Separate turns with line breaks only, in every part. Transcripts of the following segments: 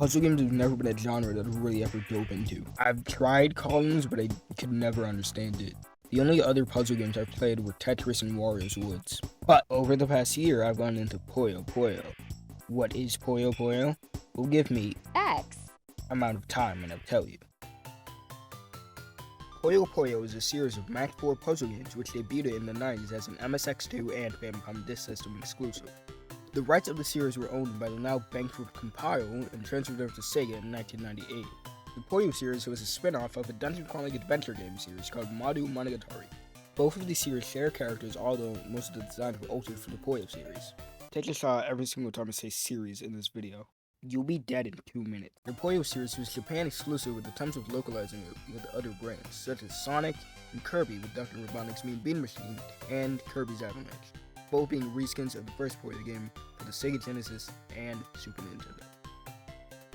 Puzzle games have never been a genre that I've really ever dove into. I've tried Collins, but I could never understand it. The only other puzzle games I've played were Tetris and Wario's Woods. But over the past year, I've gone into Puyo Puyo. What is Puyo Puyo? Well, give me
X
amount of time and I'll tell you. Puyo Puyo is a series of Mac 4 puzzle games which debuted in the 90s as an MSX2 and Famicom Disk System exclusive. The rights of the series were owned by the now bankrupt Compile and transferred over to Sega in 1998. The Puyo series was a spin-off of a dungeon-crawling adventure game series called Madu Monogatari. Both of these series share characters, although most of the designs were altered for the Puyo series. Take a shot every single time I say series in this video. You'll be dead in 2 minutes. The Puyo series was Japan exclusive with attempts of localizing it with other brands, such as Sonic and Kirby with Dr. Robotnik's Mean Bean Machine and Kirby's Avalanche, both being reskins of the first Puyo game for the Sega Genesis and Super Nintendo.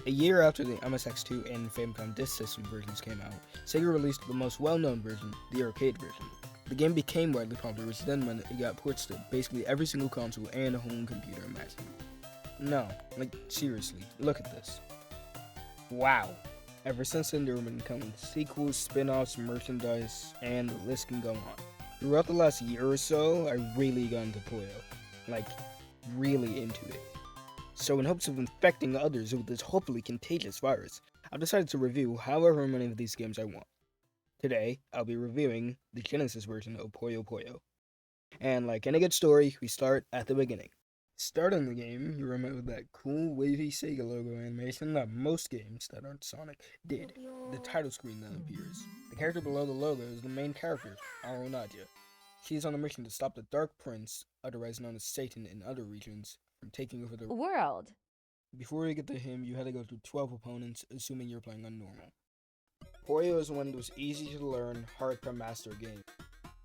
A year after the MSX2 and Famicom Disk System versions came out, Sega released the most well-known version, the arcade version. The game became widely popular, which then meant it got ports to basically every single console and home computer imaginable. No, like seriously, look at this. Wow. Ever since then there have been coming sequels, spin-offs, merchandise, and the list can go on. Throughout the last year or so, I really got into Puyo. Like, really into it. So in hopes of infecting others with this hopefully contagious virus, I've decided to review however many of these games I want. Today, I'll be reviewing the Genesis version of Puyo Puyo. And like any good story, we start at the beginning. Starting the game, you remember that cool wavy Sega logo animation that most games that aren't Sonic did. The title screen that appears. The character below the logo is the main character, Arunadia. She is on a mission to stop the Dark Prince, otherwise known as Satan in other regions, from taking over the
world.
Before you get to him, you had to go through 12 opponents, assuming you're playing on normal. Puyo is one of those easy to learn, hard to master games.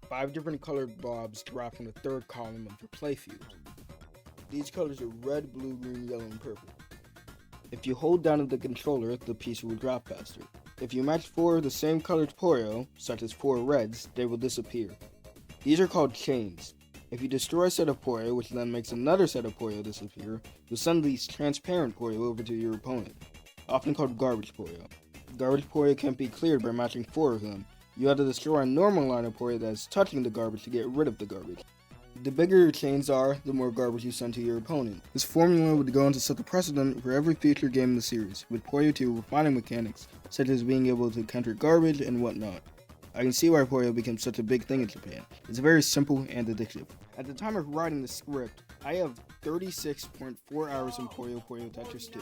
5 different colored blobs drop from the third column of your playfield. These colors are red, blue, green, yellow, and purple. If you hold down the controller, the piece will drop faster. If you match 4 of the same colored Puyo, such as 4 reds, they will disappear. These are called chains. If you destroy a set of Puyo, which then makes another set of Puyo disappear, you'll send these transparent Puyo over to your opponent, often called garbage Puyo. Garbage Puyo can't be cleared by matching 4 of them. You have to destroy a normal line of Puyo that is touching the garbage to get rid of the garbage. The bigger your chains are, the more garbage you send to your opponent. This formula would go on to set the precedent for every future game in the series, with Puyo 2 refining mechanics, such as being able to counter garbage and whatnot. I can see why Puyo became such a big thing in Japan. It's very simple and addictive. At the time of writing the script, I have 36.4 hours in Puyo Puyo Tetris 2.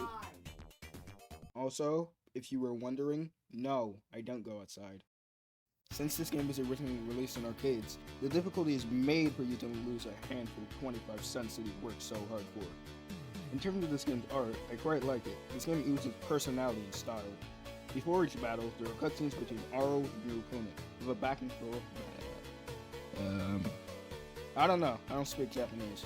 Also, if you were wondering, no, I don't go outside. Since this game was originally released in arcades, the difficulty is made for you to lose a handful of 25 cents that you worked so hard for. In terms of this game's art, I quite like it. This game oozes personality and style. Before each battle, there are cutscenes between Aro and your opponent, with a back and forth. I don't know, I don't speak Japanese.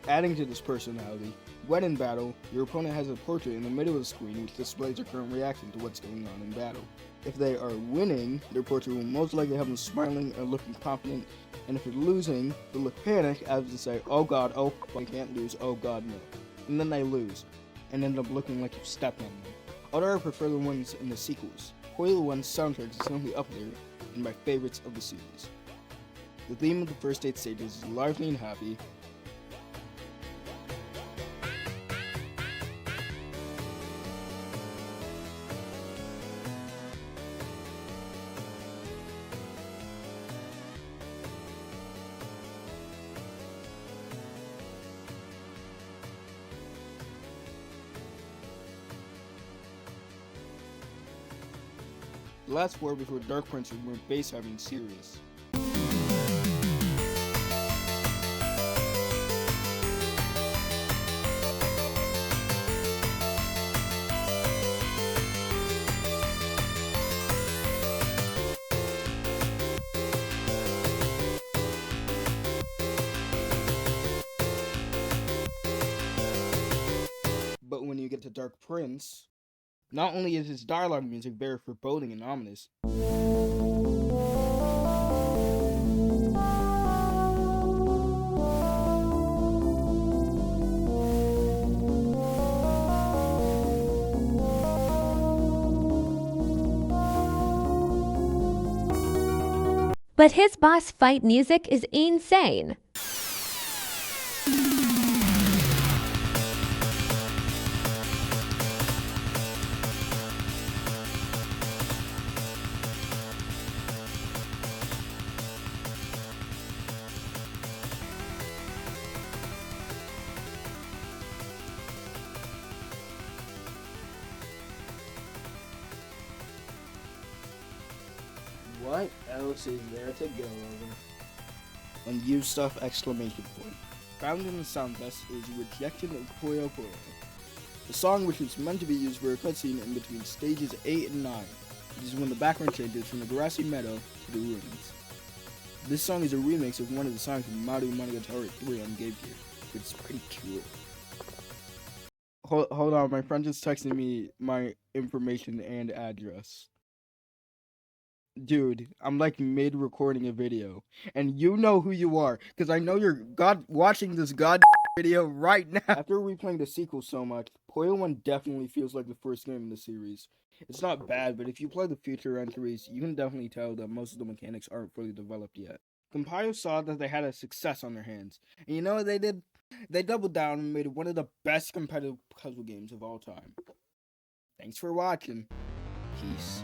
Adding to this personality, when in battle, your opponent has a portrait in the middle of the screen which displays their current reaction to what's going on in battle. If they are winning, their portrait will most likely have them smiling or looking confident, and if they're losing, they'll look panicked as to say, oh god, oh, I can't lose, oh god, no. And then they lose, and end up looking like you've stepped on them. Although I prefer the ones in the sequels, Puyo 1's soundtrack is simply up there in my favorites of the series. The theme of the first 8 stages is lively and happy. The last 4 before Dark Prince were more bass-heavy and serious. But when you get to Dark Prince, not only is his dialogue music very foreboding and ominous,
but his boss fight music is insane.
What else is there to go over? Unused stuff! Exclamation point. Found in the sound test is Rejection of Puyo Puyo. The song, which was meant to be used for a cutscene in between stages 8 and 9. It is when the background changes from the grassy meadow to the ruins. This song is a remix of one of the songs from Mario Monogatari 3 on GameCube, which is pretty cool. Hold on, my friend just texted me my information and address. Dude, I'm like mid recording a video, and you know who you are, because I know you're watching this video right now. After replaying the sequel so much, Puyo 1 definitely feels like the first game in the series. It's not bad, but if you play the future entries, you can definitely tell that most of the mechanics aren't fully developed yet. Compile saw that they had a success on their hands, and you know what they did? They doubled down and made it one of the best competitive puzzle games of all time. Thanks for watching. Peace.